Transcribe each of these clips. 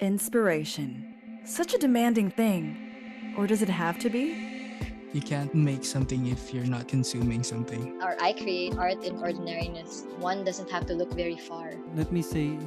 Inspiration. Such a demanding thing. Or does it have to be? You can't make something if you're not consuming something. Or I create art in ordinariness. One doesn't have to look very far. Let me say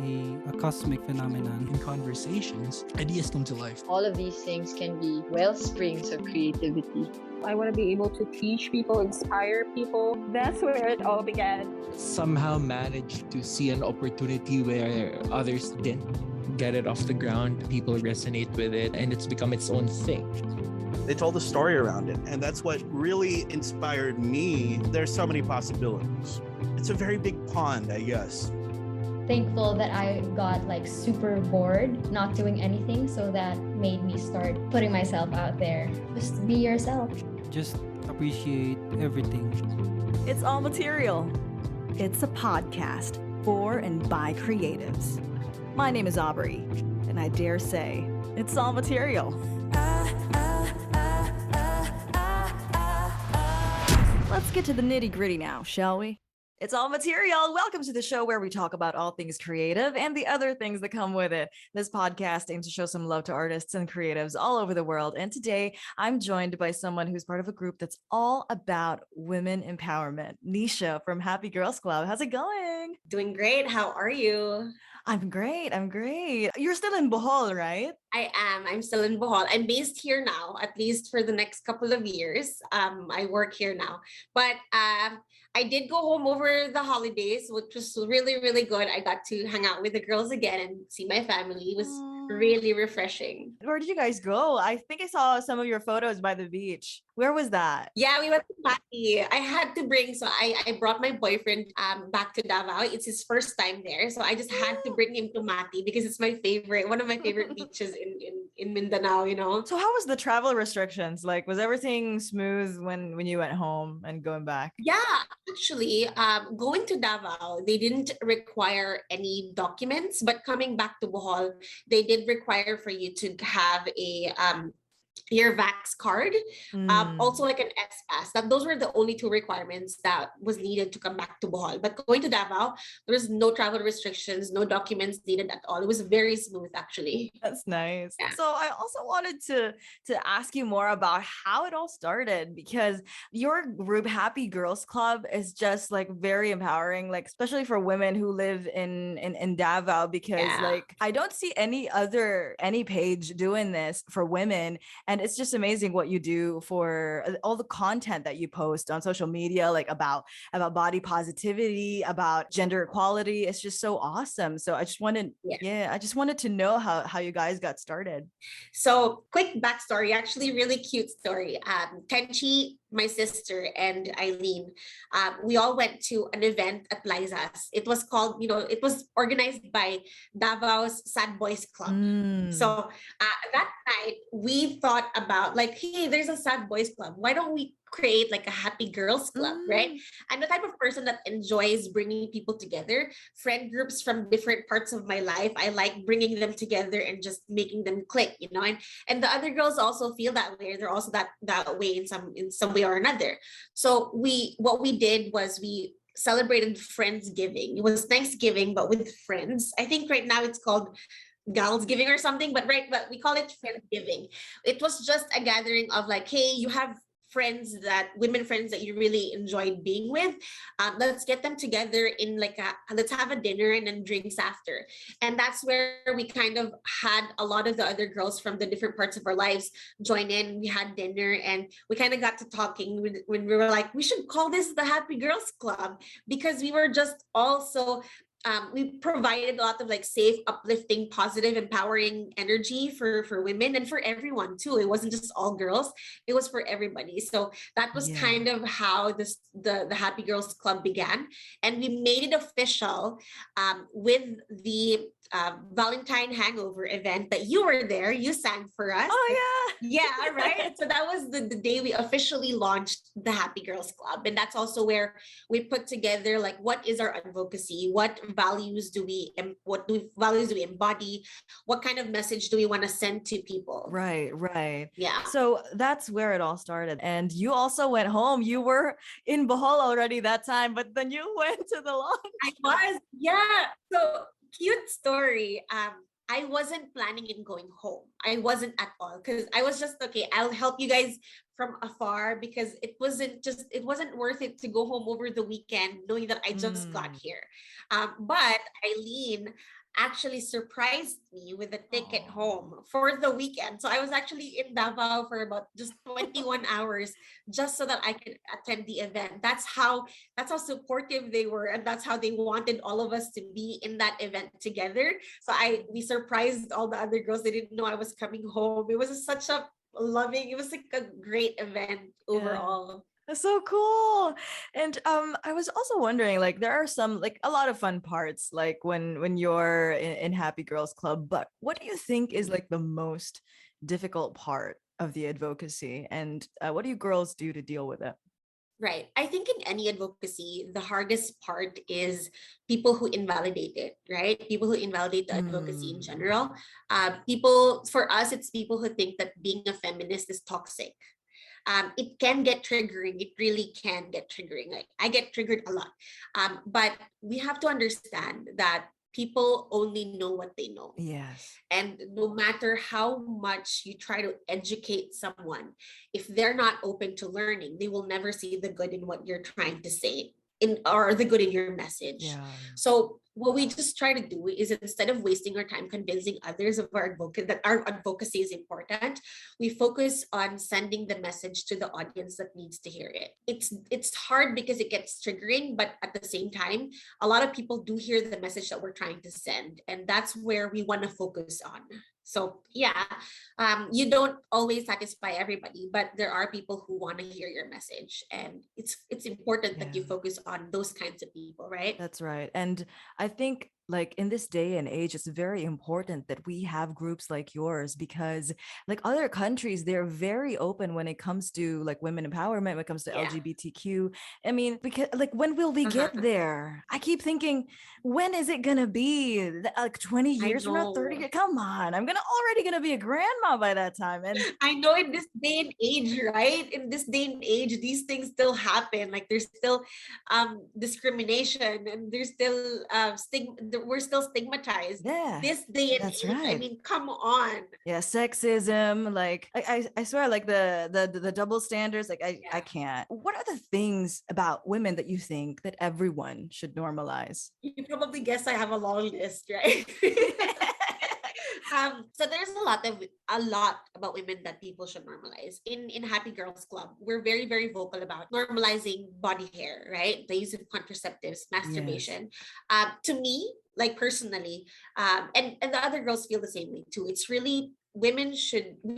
a cosmic phenomenon. In conversations, ideas come to life. All of these things can be well springs of creativity. I want to be able to teach people, inspire people. That's where it all began. Somehow managed to see an opportunity where others didn't. Get it off the ground, people resonate with it, and it's become its own thing. They told a story around it, and that's what really inspired me. There's so many possibilities. It's a very big pond, I guess. Thankful that I got super bored not doing anything, so that made me start putting myself out there. Just be yourself. Just appreciate everything. It's all material. It's a podcast for and by creatives. My name is Aubrey, and I dare say it's all material. Let's get to the nitty-gritty now, shall we? It's all material. Welcome to the show where we talk about all things creative and the other things that come with it. This podcast aims to show some love to artists and creatives all over the world. And today I'm joined by someone who's part of a group that's all about women empowerment. Nisha from Happy Girls Club. How's it going? Doing great. How are you? I'm great. You're still in Bohol, right? I am. I'm still in Bohol. I'm based here now, at least for the next couple of years. I work here now. But I did go home over the holidays, which was really, really good. I got to hang out with the girls again and see my family. It was really refreshing. Where did you guys go? I think I saw some of your photos by the beach. Where was that? Yeah, we went to Mati. I had to bring, so I brought my boyfriend back to Davao. It's his first time there. So I just had to bring him to Mati because it's my favorite, one of my favorite beaches in Mindanao, you know? So how was the travel restrictions? Was everything smooth when you went home and going back? Yeah, actually, going to Davao, they didn't require any documents, but coming back to Bohol, they did require for you to have your Vax card, also like an S pass. Those were the only two requirements that was needed to come back to Bohol. But going to Davao, there was no travel restrictions, no documents needed at all. It was very smooth, actually. That's nice. Yeah. So I also wanted to ask you more about how it all started, because your group Happy Girls Club is just very empowering, especially for women who live in Davao, because I don't see any page doing this for women. And it's just amazing what you do for all the content that you post on social media, about body positivity, about gender equality. It's just so awesome. So I just wanted to know how you guys got started. So quick backstory, actually really cute story. Tenchi, my sister, and Eileen, we all went to an event at Liza's. It was called, it was organized by Davao's Sad Boys Club. So that night we thought about hey, there's a Sad Boys Club. Why don't we create a Happy Girls Club, right? I'm the type of person that enjoys bringing people together, friend groups from different parts of my life. I like bringing them together and just making them click, and the other girls also feel that way. They're also that way in some way or another. So what we did was we celebrated Friendsgiving. It was Thanksgiving, but with friends. I think right now it's called Gals Giving or something, but we call it Friendsgiving. It was just a gathering of hey, you have women friends that you really enjoyed being with. Let's get them together in let's have a dinner and then drinks after. And that's where we kind of had a lot of the other girls from the different parts of our lives join in. We had dinner and we kind of got to talking when we were we should call this the Happy Girls Club, because we were just also we provided a lot of safe, uplifting, positive, empowering energy for women and for everyone too. It wasn't just all girls; it was for everybody. So that was kind of how the Happy Girls Club began, and we made it official with the Valentine Hangover event that you were there. You sang for us. Oh yeah, right. So that was the day we officially launched the Happy Girls Club, and that's also where we put together what is our advocacy, what values do we embody, what kind of message do we want to send to people. Right. Yeah. So that's where it all started. And you also went home. You were in Bohol already that time, but then you went to the launch. I was, yeah. So cute story. I wasn't planning in going home. I wasn't at all, because I was just okay, I'll help you guys from afar, because it wasn't worth it to go home over the weekend knowing that I just got Mm. here. But Eileen actually surprised me with a ticket Aw. home for the weekend. So I was actually in Davao for about just 21 hours just so that I could attend the event. That's how supportive they were, and that's how they wanted all of us to be in that event together. So we surprised all the other girls. They didn't know I was coming home. It was such a loving, it was like a great event Yeah. overall. That's so cool. And I was also wondering, like, there are some like a lot of fun parts, like when you're in Happy Girls Club, but what do you think is like the most difficult part of the advocacy? And what do you girls do to deal with it? Right. I think in any advocacy, the hardest part is people who invalidate it, right? People who invalidate the advocacy in Mm. general. For us, it's people who think that being a feminist is toxic. It can get triggering. It really can get triggering. Like I get triggered a lot. But we have to understand that people only know what they know. Yes. And no matter how much you try to educate someone, if they're not open to learning, they will never see the good in what you're trying to say in or the good in your message. Yeah. So what we just try to do is, instead of wasting our time convincing others of our advocate that our advocacy is important, we focus on sending the message to the audience that needs to hear it. It's hard because it gets triggering, but at the same time, a lot of people do hear the message that we're trying to send, and that's where we want to focus on. So yeah, you don't always satisfy everybody, but there are people who want to hear your message, and it's important that you Yeah. focus on those kinds of people, right? That's right. And I think like in this day and age, it's very important that we have groups like yours because like other countries, they're very open when it comes to like women empowerment, when it comes to Yeah. LGBTQ. I mean, because like when will we get Uh-huh. there? I keep thinking, when is it gonna be? Like 20 I years from now, 30 know. years? Come on, I'm gonna already gonna be a grandma by that time. And I know in this day and age, right? In this day and age, these things still happen. Like there's still discrimination, and there's still we're still stigmatized. yeah, This day and that's age, I right. mean, come on. Yeah, sexism, like I swear, like the double standards, like I Yeah. can't. What are the things about women that you think that everyone should normalize? You probably guess I have a long list, right? So there's a lot about women that people should normalize. In Happy Girls Club, we're very, very vocal about normalizing body hair, right? The use of contraceptives, Yes, masturbation. To me, like personally, and the other girls feel the same way too. It's really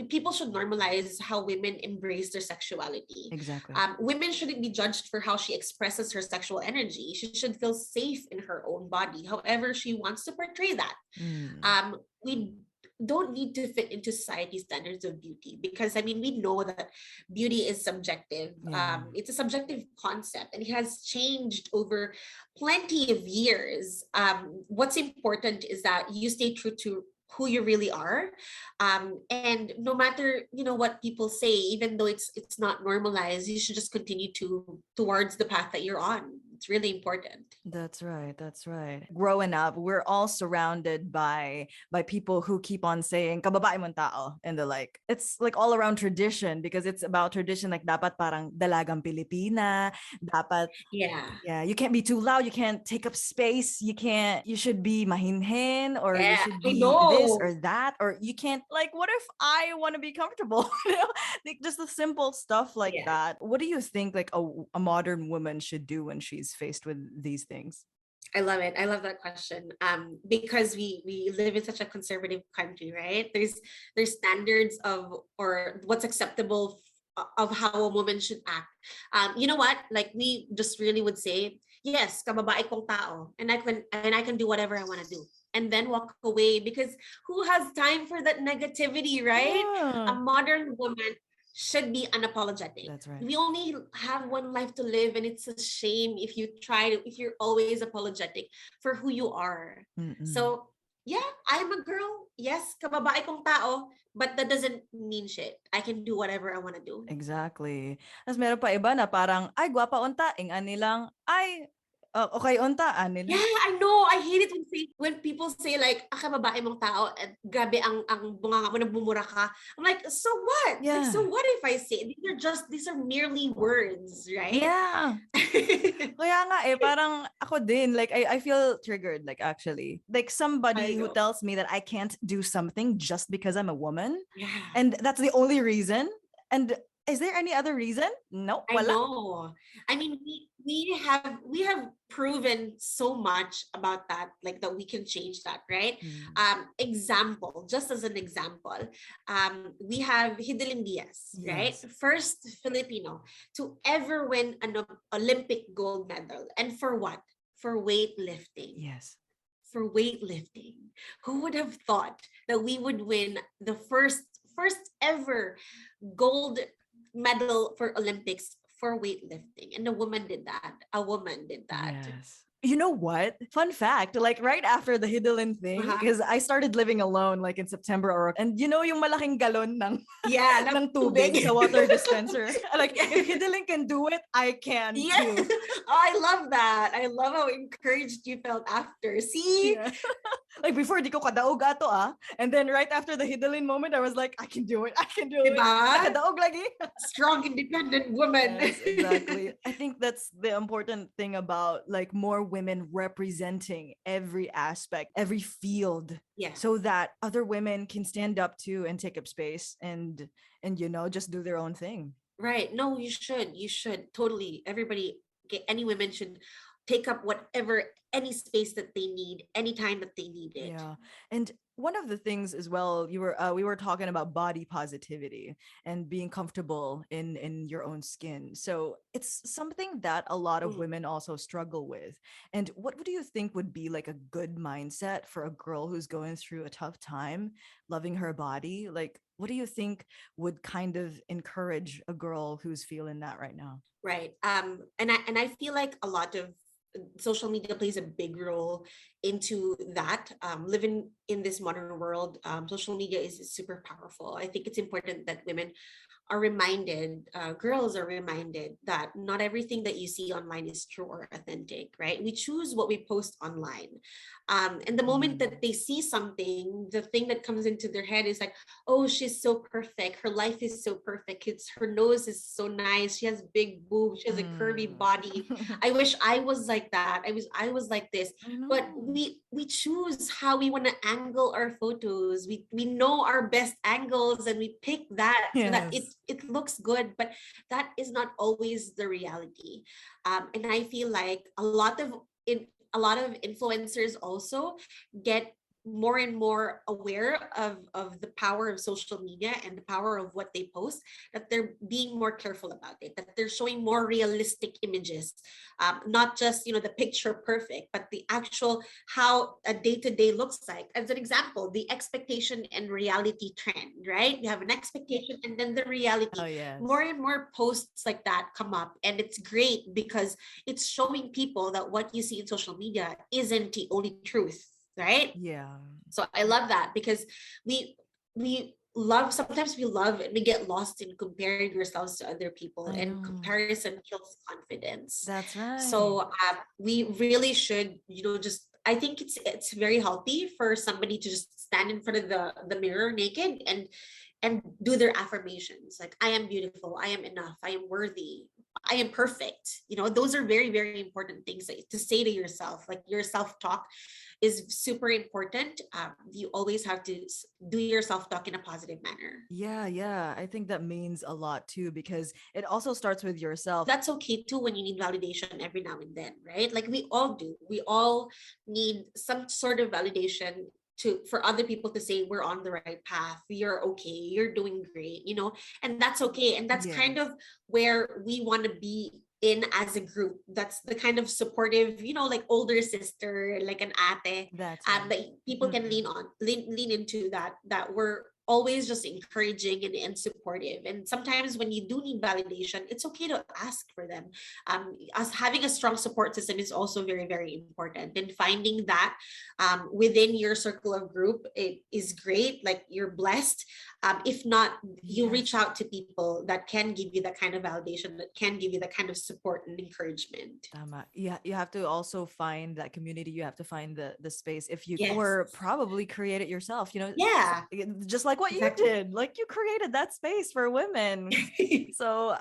people should normalize how women embrace their sexuality. exactly. Women shouldn't be judged for how she expresses her sexual energy. She should feel safe in her own body, however she wants to portray that. Mm, We don't need to fit into society's standards of beauty, because I mean we know that beauty is subjective. yeah, It's a subjective concept, and it has changed over plenty of years. What's important is that you stay true to who you really are, and no matter what people say, even though it's not normalized, you should just continue towards the path that you're on. It's really important. that's right. That's right. Growing up, we're all surrounded by people who keep on saying kababae mong tao and the like. It's like all around tradition because it's about tradition. Like dapat parang dalagang Pilipina, dapat. Yeah. Yeah, you can't be too loud. You can't take up space. You should be mahinhin or you Yeah, should I be this know. or that. Or you can't, like, what if I want to be comfortable? Like just the simple stuff like Yeah. that. What do you think, like, a modern woman should do when she's faced with these things? I love it. I love that question. Because we live in such a conservative country, right? There's standards of or what's acceptable of how a woman should act. You know what? Like we just really would say, yes, kababae kong tao, and I can do whatever I want to do, and then walk away, because who has time for that negativity, right? A Yeah, modern woman should be unapologetic. that's right. We only have one life to live, and it's a shame if you're always apologetic for who you are. Mm-mm. So yeah, I'm a girl. Yes, kababae kong tao, but that doesn't mean shit. I can do whatever I want to do. Exactly. Tapos meron pa iba na parang, ay, gwapa unta, ing ani lang, ay, okay unta, ani Yeah, lang. I know. I hate it when say like, "Aka babae mong tao at grabe ang bunganga mo, nagbumura ka." I'm like, so what? Like, Yeah. so what if I say these are merely words, right? Yeah. Kaya nga parang ako din, like I feel triggered, like actually. Like somebody I who know. tells me that I can't do something just because I'm a woman. Yeah. And that's the only reason. And is there any other reason? No, I wala. know. I mean, we have proven so much about that, like that we can change that, right? Example, just as an example, we have Hidilyn Diaz, right? Yes. First Filipino to ever win an Olympic gold medal, and for what? For weightlifting. Yes. For weightlifting. Who would have thought that we would win the first ever gold medal for Olympics for weightlifting? And a woman did that. Yes. You know what? Fun fact, like right after the Hidilyn thing, because I started living alone like in September, and you know yung malaking galon ng Yeah, ng tubig sa water dispenser. Like if Hidilyn can do it, I can too. Oh, I love that. I love how encouraged you felt after. See? Yeah. Like before, di ko kadaog ato and then right after the Hidilyn moment, I was like, I can do it. Diba? Nakadaog lagi. Strong, independent woman. Yes, exactly. I think that's the important thing about like more women representing every aspect, every field. Yeah. So that other women can stand up to and take up space and you know, just do their own thing. Right. No, you should totally. Everybody, any women should take up whatever, any space that they need, anytime that they need it. Yeah. And one of the things as well, we were talking about body positivity and being comfortable in your own skin. So it's something that a lot of women also struggle with. And what do you think would be like a good mindset for a girl who's going through a tough time loving her body? Like what do you think would kind of encourage a girl who's feeling that right now? Right. And I feel like a lot of social media plays a big role into that. Living in this modern world, social media is super powerful. I think it's important that women are reminded, girls are reminded that not everything that you see online is true or authentic, right? We choose what we post online. And the moment that they see something, the thing that comes into their head is like, oh, she's so perfect. Her life is so perfect. Her nose is so nice. She has big boobs. She has a curvy body. I wish I was like that. I was like this. But we choose how we want to angle our photos. We know our best angles and we pick that so that it looks good, but that is not always the reality. And I feel like a lot of influencers also get more and more aware of the power of social media and the power of what they post, that they're being more careful about it, that they're showing more realistic images, not just the picture perfect, but the actual how a day-to-day looks like. As an example, the expectation and reality trend, right? You have an expectation and then the reality. More and more posts like that come up, and it's great because it's showing people that what you see in social media isn't the only truth, right? Yeah. So I love that because we sometimes we love and we get lost in comparing ourselves to other people, and comparison kills confidence. That's right. So we really should, just, I think it's very healthy for somebody to just stand in front of the mirror naked and do their affirmations, like, I am beautiful, I am enough, I am worthy, I am perfect. Those are very, very important things to say to yourself. Like, your self-talk is super important. You always have to do your self-talk in a positive manner. Yeah. I think that means a lot too, because it also starts with yourself. That's okay too when you need validation every now and then, right? Like, we all do. We all need some sort of validation for other people to say we're on the right path, you're okay, you're doing great, and that's okay. And that's kind of where we want to be in as a group. That's the kind of supportive, like older sister, like an ate, that people can lean into, that we're always just encouraging and supportive. And sometimes when you do need validation, it's okay to ask for them. Us having a strong support system is also very, very important. And finding that within your circle of group, it is great. Like, you're blessed. If not, you reach Yes. out to people that can give you that kind of validation, that can give you that kind of support and encouragement. Tama. Yeah, you have to also find that community. You have to find the space if you, Yes. or probably create it yourself. Yeah, Just like what you exactly. did. Like you created that space for women. So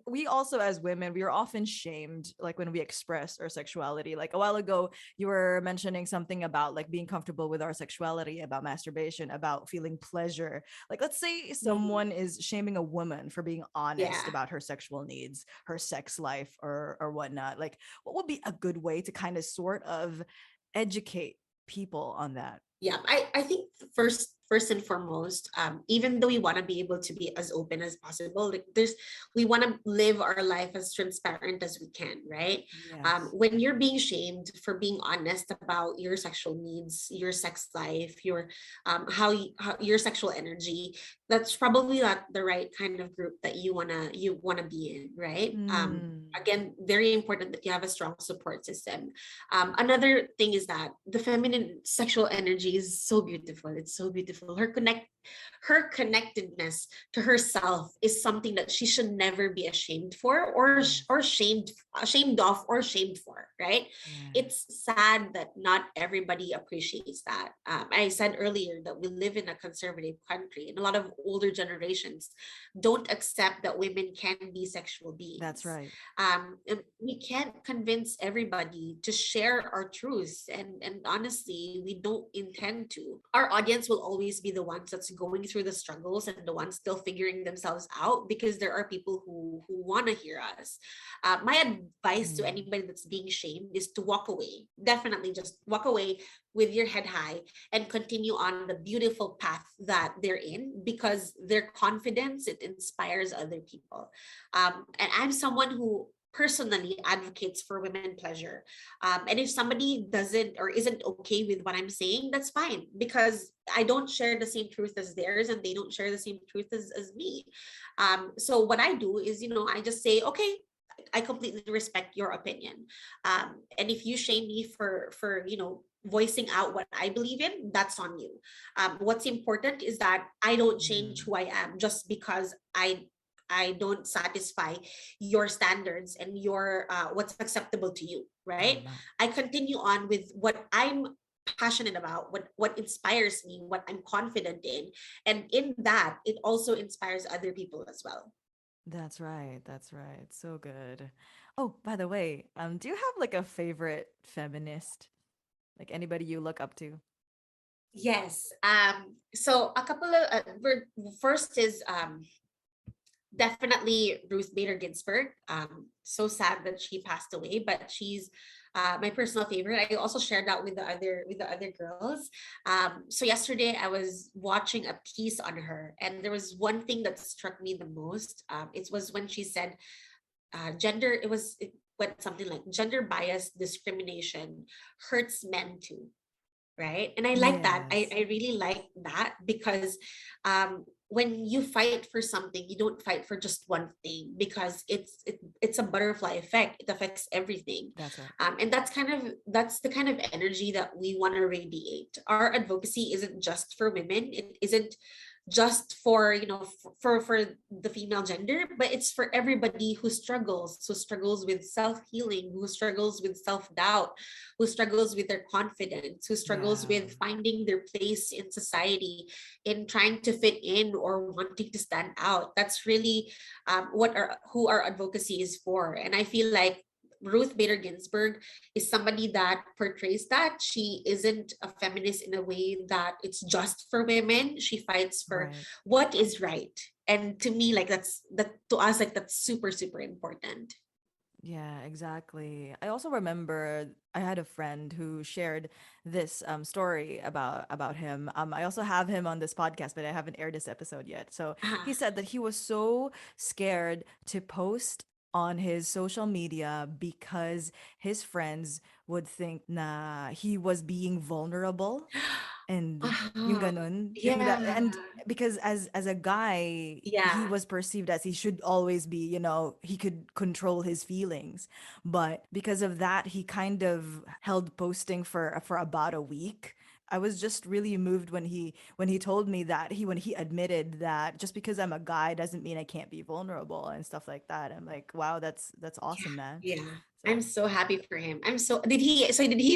we also as women, we are often shamed like when we express our sexuality. Like a while ago, you were mentioning something about like being comfortable with our sexuality, about masturbation, about feeling pleasure. Like let's say Mhm. someone is shaming a woman for being honest Yeah. about her sexual needs, her sex life, or whatnot. Like what would be a good way to kind of sort of educate people on that? Yeah, I think first and foremost, even though we want to be able to be as open as possible, like we want to live our life as transparent as we can, right? Yes. When you're being shamed for being honest about your sexual needs, your sex life, how your sexual energy, that's probably not the right kind of group that you wanna be in, right? Hmm. Again, very important that you have a strong support system. Another thing is that the feminine sexual energy is so beautiful. It's so beautiful. Her connectedness to herself is something that she should never be ashamed for, Yes. or ashamed of, or shamed for, right? Yeah. It's sad that not everybody appreciates that. I said earlier that we live in a conservative country, and a lot of older generations don't accept that women can be sexual That's beings. right. And we can't convince everybody to share our truths, and honestly, we don't intend to. Our audience will always be the ones that's going through the struggles, and the ones still figuring themselves out, because there are people who want to hear us. My advice to Hmm. anybody that's being shamed is to walk away. Definitely just walk away with your head high, and continue on the beautiful path that they're in, because their confidence, it inspires other people. And I'm someone who personally advocates for women pleasure. And if somebody doesn't or isn't okay with what I'm saying, that's fine, because I don't share the same truth as theirs, and they don't share the same truth as me. So what I do is, I just say, okay, I completely respect your opinion. And if you shame me for voicing out what I believe in, that's on you. What's important is that I don't change Hmm. who I am just because I don't satisfy your standards and your what's acceptable to you, right? Tama. I continue on with what I'm passionate about, what inspires me, what I'm confident in, and in that, it also inspires other people as well. That's right. That's right. So good. Oh, by the way, do you have like a favorite feminist? Like anybody you look up to? Yes. So a couple of first is definitely Ruth Bader Ginsburg. So sad that she passed away, but she's my personal favorite. I also shared that with the other girls. So yesterday I was watching a piece on her, and there was one thing that struck me the most. It was when she said, "Gender." It went something like, "Gender bias discrimination hurts men too." Right, and I like that. Yes. I really like that, because when you fight for something, you don't fight for just one thing, because it's a butterfly effect. It affects everything. That's right. And that's the kind of energy that we want to radiate. Our advocacy isn't just for women. It isn't just for for the female gender, but it's for everybody who struggles with self-healing, who struggles with self-doubt, who struggles with their confidence, who struggles Yeah. with finding their place in society, in trying to fit in or wanting to stand out. That's really who our advocacy is for. And I feel like Ruth Bader Ginsburg is somebody that portrays that. She isn't a feminist in a way that it's just for women. She fights for Right. what is right. And to me, like to us, like that's super, super important. Yeah, exactly. I also remember I had a friend who shared this story about him. I also have him on this podcast, but I haven't aired this episode yet. So he Ah, said that he was so scared to post on his social media because his friends would think na he was being vulnerable, and yung ah, ganun, yung yeah, and because as a guy he yeah. was perceived as he should always be, he could control his feelings, but because of that he kind of held posting for about a week, I was just really moved when he told me that when he admitted that just because I'm a guy doesn't mean I can't be vulnerable and stuff like that. I'm like, wow, that's awesome, man. Yeah. I'm So so happy for him. Did he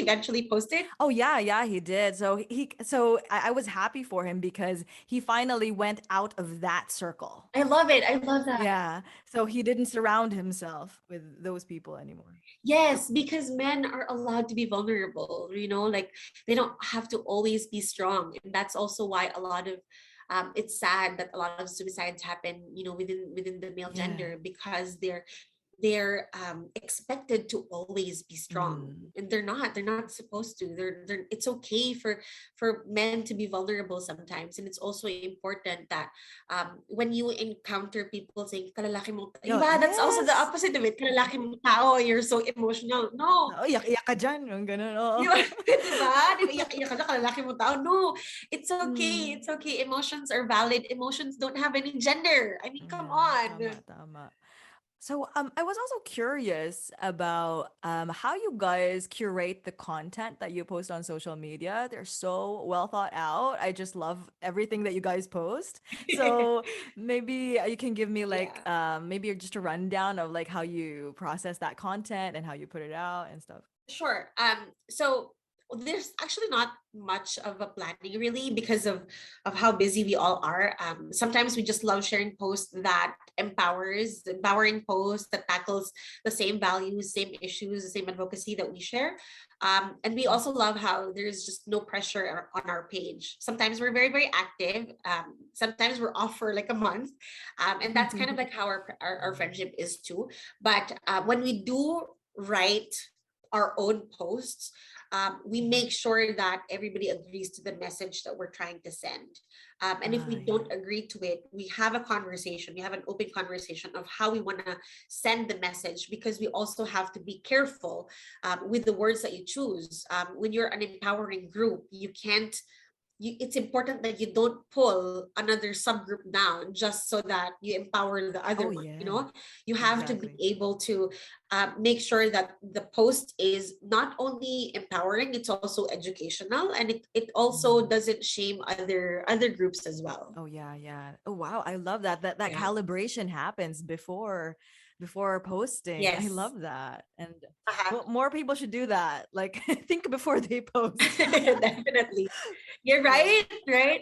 eventually post it? oh yeah, he did. I was happy for him because he finally went out of that circle. I love it. I love that. Yeah. So he didn't surround himself with those people anymore. Yes, because men are allowed to be vulnerable, like they don't have to always be strong. And that's also why a lot of it's sad that a lot of suicides happen, within the male Yeah. gender, because they're expected to always be strong, Mm. and they're not supposed to. It's okay for men to be vulnerable sometimes, and it's also important that when you encounter people saying kalalaki mo, Yo, iba, that's also the yes. opposite of it. Kalalaki mo tao, you're so emotional. No. Oh, iyak-iyak ka dyan. Yung ganun, oo. Di ba? Di ba? Di ba? Iyak-iyak ka na, kalalaki mo tao. No, it's okay. Mm. It's okay. Emotions are valid. Emotions don't have any gender. I mean, come Yeah, on. tama. So I was also curious about how you guys curate the content that you post on social media. They're so well thought out. I just love everything that you guys post. So maybe you can give me like Yeah. maybe just a rundown of like how you process that content and how you put it out and stuff. Sure. So there's actually not much of a planning really, because of how busy we all are. Sometimes we just love sharing posts that empowering posts that tackles the same values, same issues, the same advocacy that we share. And we also love how there's just no pressure on our page. Sometimes we're very, very active. Sometimes we're off for like a month. And that's kind of like how our friendship is too. But when we do write our own posts, we make sure that everybody agrees to the message that we're trying to send. And if we Yeah. don't agree to it, we have a conversation. We have an open conversation of how we want to send the message, because we also have to be careful with the words that you choose. When you're an empowering group, it's important that you don't pull another subgroup down just so that you empower the other Oh one. yeah, You have to be exactly. able to make sure that the post is not only empowering, it's also educational, and it also Mhm. doesn't shame other groups as well. Oh yeah. Oh wow, I love that Yeah. calibration happens before posting. I Yes. love that. And Uh-huh. well, more people should do that. Like think before they post. Definitely. You're Yeah. right, right?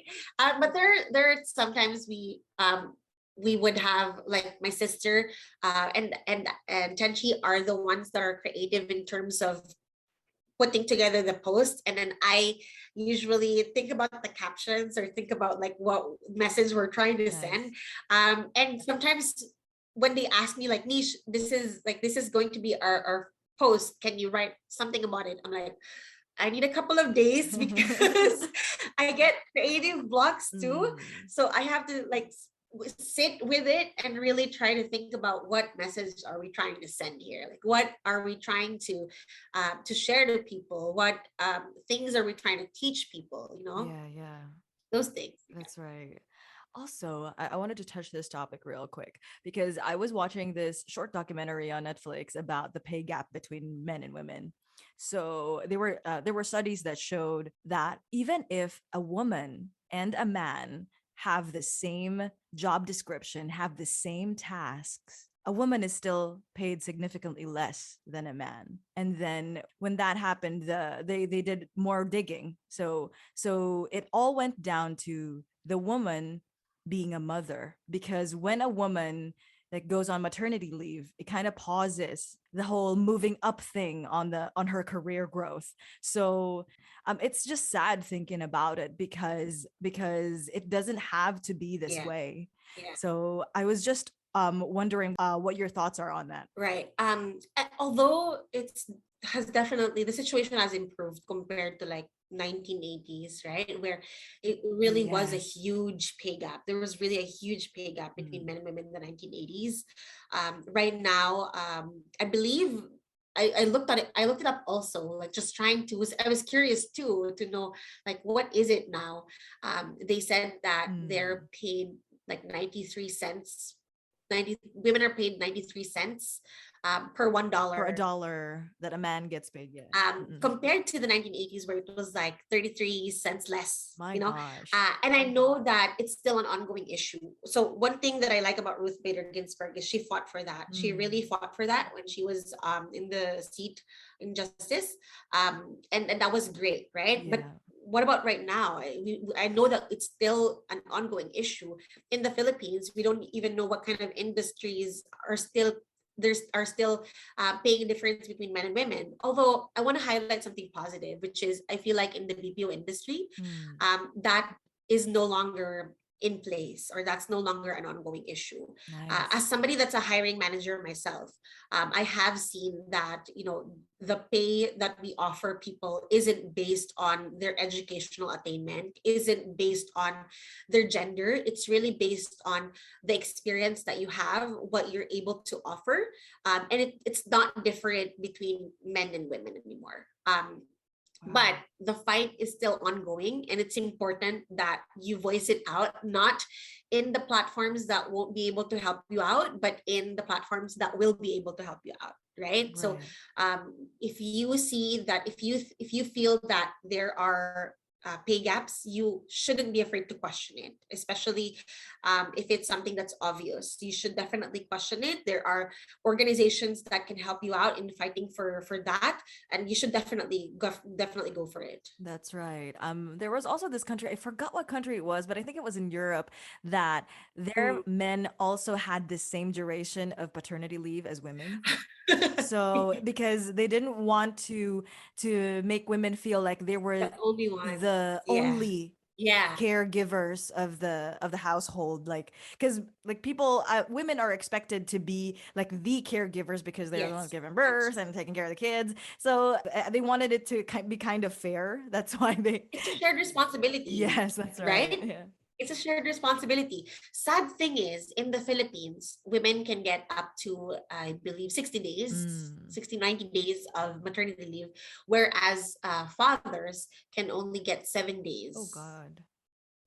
But there sometimes we would have, like, my sister and Tenchi are the ones that are creative in terms of putting together the post, and then I usually think about the captions or think about like what message we're trying to Nice. send. And sometimes when they ask me like, Nish, this is going to be our post, can you write something about it? I'm like, I need a couple of days because I get creative blocks too. Mm. So I have to like sit with it and really try to think about what message are we trying to send here? Like, what are we trying to share to people? What things are we trying to teach people? Yeah. Those things. That's right. Also, I wanted to touch this topic real quick because I was watching this short documentary on Netflix about the pay gap between men and women. So there were studies that showed that even if a woman and a man have the same job description, have the same tasks, a woman is still paid significantly less than a man. And then when that happened, they did more digging. So it all went down to the woman being a mother, because when a woman like goes on maternity leave, it kind of pauses the whole moving up thing on her career growth. So it's just sad thinking about it because it doesn't have to be this Yeah. way. Yeah. So I was just wondering what your thoughts are on that. Right. Although has definitely, the situation has improved compared to like 1980s, right? Where it really was a Yes. huge pay gap. There was really a huge pay gap between Mm. men and women in the 1980s. Right now, I believe I looked at it. I looked it up also, like just trying to. I was curious too to know like what is it now. They said that Mm. they're paid like 93 cents women are paid 93 cents per $1. For a dollar that a man gets paid. Yeah. Compared to the 1980s where it was like 33 cents less, My you know. gosh. And I know that it's still an ongoing issue. So one thing that I like about Ruth Bader Ginsburg is she fought for that. She really fought for that when she was in the seat in justice. And that was great, right? Yeah. But what about right now? I know that it's still an ongoing issue in the Philippines. We don't even know what kind of industries are still paying a difference between men and women. Although I want to highlight something positive, which is I feel like in the BPO industry, that is no longer in place, or that's no longer an ongoing issue. Nice. As somebody that's a hiring manager myself, I have seen that, you know, the pay that we offer people isn't based on their educational attainment, isn't based on their gender. It's really based on the experience that you have, what you're able to offer. And it's not different between men and women anymore. But the fight is still ongoing, and it's important that you voice it out, not in the platforms that won't be able to help you out, but in the platforms that will be able to help you out. Right. So if you see that, if you feel that there are pay gaps, you shouldn't be afraid to question it, especially if it's something that's obvious. You should definitely question it. There are organizations that can help you out in fighting for that, and you should definitely go for it. That's right. There was also this country, I forgot what country it was, but I think it was in Europe, that their men also had the same duration of paternity leave as women. So because they didn't want to make women feel like they were The only one. the only Yeah. caregivers of the household, like, because like people women are expected to be like the caregivers because they're the ones giving birth and taking care of the kids. So they wanted it to be kind of fair. That's why it's a shared responsibility. Yes, that's right. Yeah. It's a shared responsibility. Sad thing is, in the Philippines, women can get up to, I believe, 60 days, 60, 90 days of maternity leave, whereas fathers can only get 7 days. Oh, God.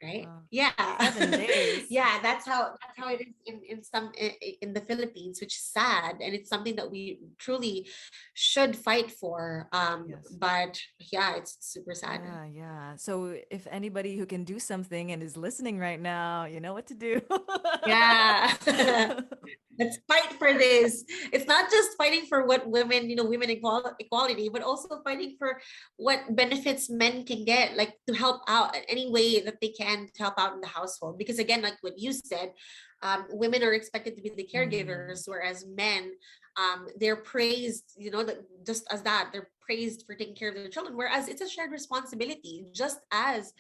Right? Yeah. 7 days. Yeah, that's how it is in the Philippines, which is sad, and it's something that we truly should fight for. But yeah, it's super sad. Yeah. So if anybody who can do something and is listening right now, you know what to do. Yeah. Let's fight for this. It's not just fighting for what women, women equality, but also fighting for what benefits men can get, like to help out in any way that they can to help out in the household. Because again, like what you said, women are expected to be the caregivers, whereas men, they're praised, just as that, they're praised for taking care of their children, whereas it's a shared responsibility, just as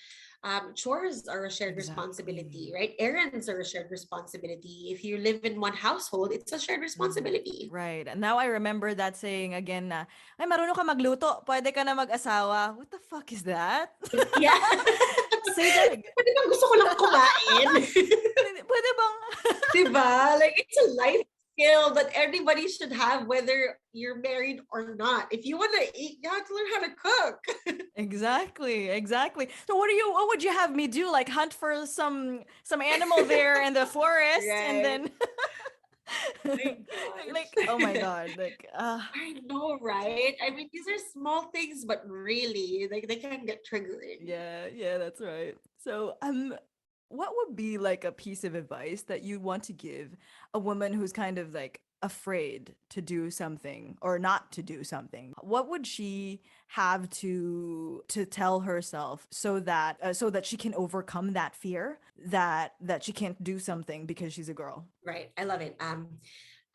chores are a shared responsibility, right? Errands are a shared responsibility. If you live in one household, it's a shared responsibility. Right. And now I remember that saying again na, ay, marunong ka magluto, pwede ka na mag-asawa. What the fuck is that? Yeah. Say that again. Pwede bang gusto ko lang kumain? Pwede bang? Diba? Like, it's a life skill that everybody should have, whether you're married or not. If you want to eat, you have to learn how to cook. Exactly. So what would you have me do? Like hunt for some animal there in the forest, and then like, oh my God, like I know, right? I mean, these are small things, but really, like, they can get triggering. Yeah, that's right. So what would be like a piece of advice that you want to give a woman who's kind of like afraid to do something or not to do something? What would she have to tell herself so that she can overcome that fear that she can't do something because she's a girl? Right. I love it.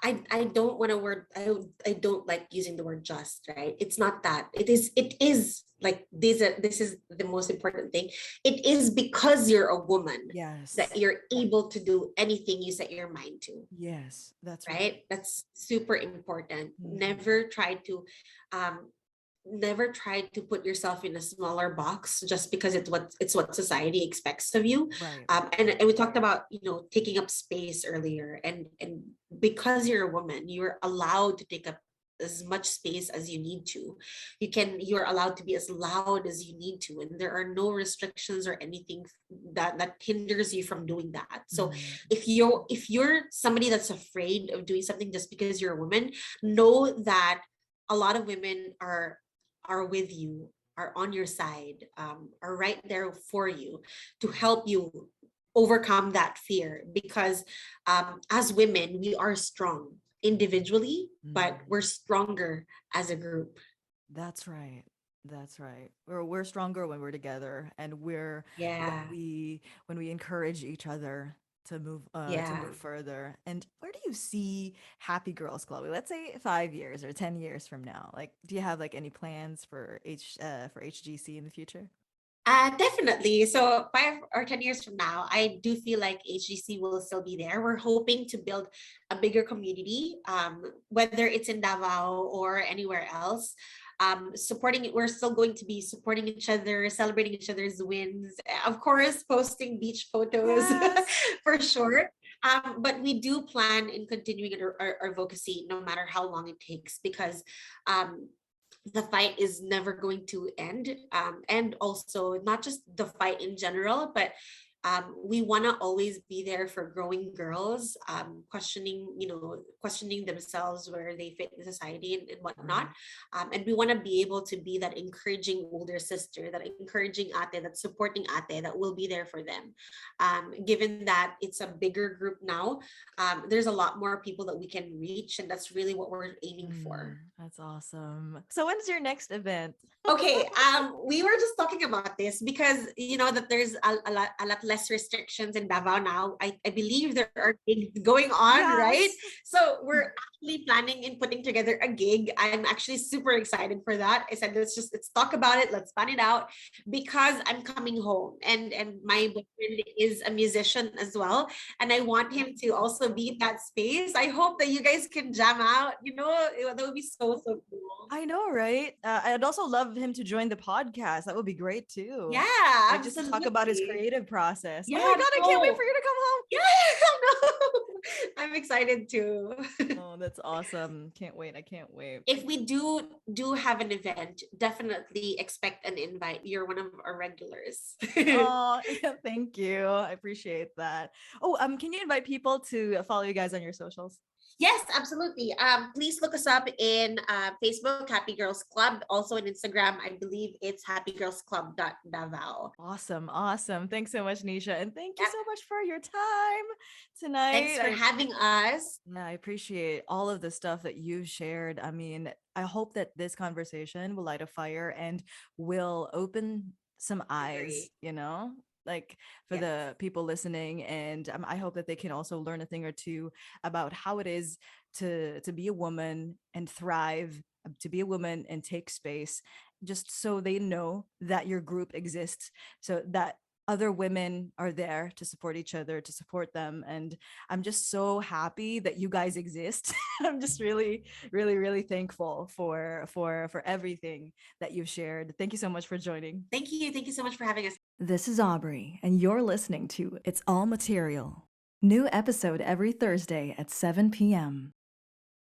I don't want to word, I don't like using the word just, right? It's not that. It is like this is the most important thing. It is because you're a woman, yes, that you're able to do anything you set your mind to. Yes, that's right. That's super important. Never try to put yourself in a smaller box just because it's what society expects of you. Right. And we talked about taking up space earlier, and because you're a woman, you're allowed to take up as much space as you need to. You're allowed to be as loud as you need to, and there are no restrictions or anything that hinders you from doing that. So Mm. if you're somebody that's afraid of doing something just because you're a woman, know that a lot of women are with you, are on your side, are right there for you to help you overcome that fear. Because as women, we are strong individually, but we're stronger as a group. That's right. That's right. We're stronger when we're together, and we're Yeah, when we encourage each other to yeah. move further. And where do you see Happy Girls Club? Let's say 5 years or 10 years from now. Like, do you have like any plans for HGC in the future? Definitely. So 5 or 10 years from now, I do feel like HGC will still be there. We're hoping to build a bigger community, whether it's in Davao or anywhere else. Supporting it, we're still going to be supporting each other, celebrating each other's wins, of course, posting beach photos Yes. for sure. But we do plan in continuing our advocacy no matter how long it takes, because um, the fight is never going to end. And also, not just the fight in general, but we want to always be there for growing girls, questioning themselves, where they fit in society and whatnot. And we want to be able to be that encouraging older sister, that encouraging ate, that supporting ate, that will be there for them. Given that it's a bigger group now, there's a lot more people that we can reach, and that's really what we're aiming for. That's awesome. So when's your next event? Okay, we were just talking about this because you know that there's a lot less restrictions in Davao now. I believe there are gigs going on, right? Yes. So we're actually planning in putting together a gig. I'm actually super excited for that. I said let's talk about it, let's plan it out, because I'm coming home, and my boyfriend is a musician as well, and I want him to also be in that space. I hope that you guys can jam out. That would be so cool. I know, right? I'd also love him to join the podcast. That would be great too. Yeah, Like, just to talk about his absolutely. creative process. Oh Yeah, my God, I can't wait no. for you to come home. Yeah, no. I'm excited too. Oh, that's awesome. Can't wait. I can't wait. If we do have an event, definitely expect an invite. You're one of our regulars. Oh, yeah, thank you. I appreciate that. Oh, can you invite people to follow you guys on your socials? Yes, absolutely. Please look us up in Facebook, Happy Girls Club. Also on Instagram, I believe it's happygirlsclub.davao. Awesome. Awesome. Thanks so much, Nisha. And thank you Yep. so much for your time tonight. Thanks for having us. Yeah, I appreciate all of the stuff that you've shared. I mean, I hope that this conversation will light a fire and will open some eyes, Agree. like for Yes. the people listening. And I hope that they can also learn a thing or two about how it is to be a woman and thrive, to be a woman and take space, just so they know that your group exists, so that other women are there to support each other, to support them. And I'm just so happy that you guys exist. I'm just really, really, really thankful for everything that you've shared. Thank you so much for joining. Thank you. Thank you so much for having us. This is Aubrey, and you're listening to It's All Material. New episode every Thursday at 7 p.m.